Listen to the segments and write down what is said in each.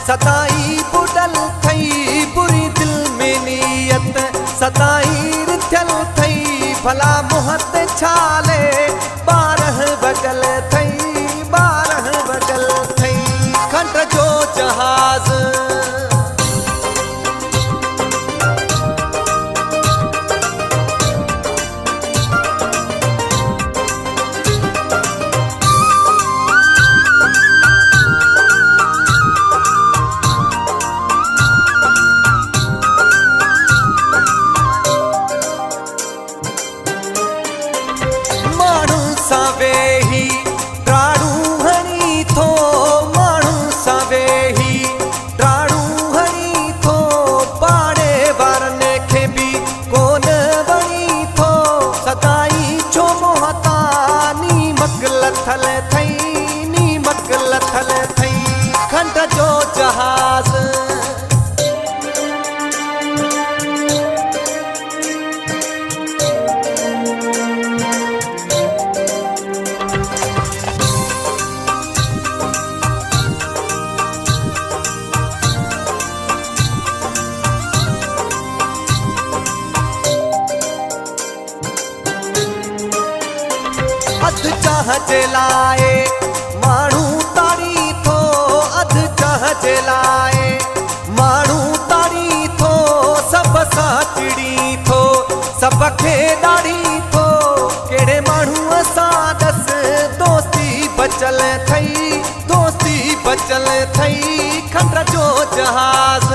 सदाई बुडल थई बुरी दिल में नियत सदाई रिथल थई भला मुहत छाले 12 बगल थई 12 बगल थई खंड जो जहाज सवेही ड्राड़ू हणी थो माण्हू सवेही ड्राड़ू हणी थो पाड़े वारनि खे बि कोन वणी थो सदाई छो मोहता नीमक लथल थई नीमक लथल थई खंड जो जहाज अध चाह जे लाए माण्हू ताड़ी थो अध चाह जे लाए माण्हू ताड़ी थो सब सां चिड़ी थो सब खे ॾाढ़ी थो कहिड़े माण्हूअ सां दस दोस्ती बचल थई दोस्ती बचल थई खंड जो जहाज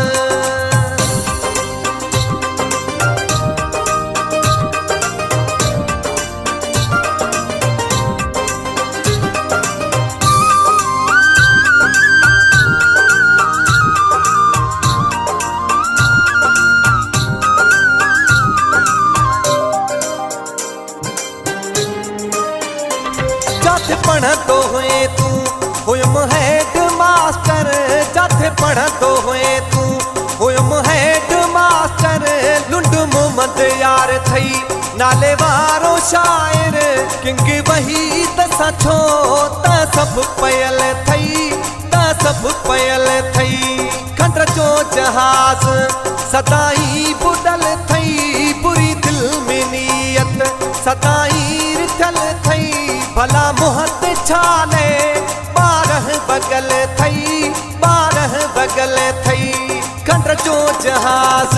जाथे पढ़ंदो हुए तूं हुयम हेड मास्टर जाथे पढ़ंदो हुए तूं हुयम हेड मास्टर लुंड मोहम्मद यार थई नाले वारो शाइर किंग वही तसां छो त सभु पयल थई त सभु पयल थई खंड जो जहाज सदाई बुडल थई बुरी दिल में नियत सदाई रिथल थई भला मुहत छाले 12 बगल थई 12 बगल थई खंड जो जहाज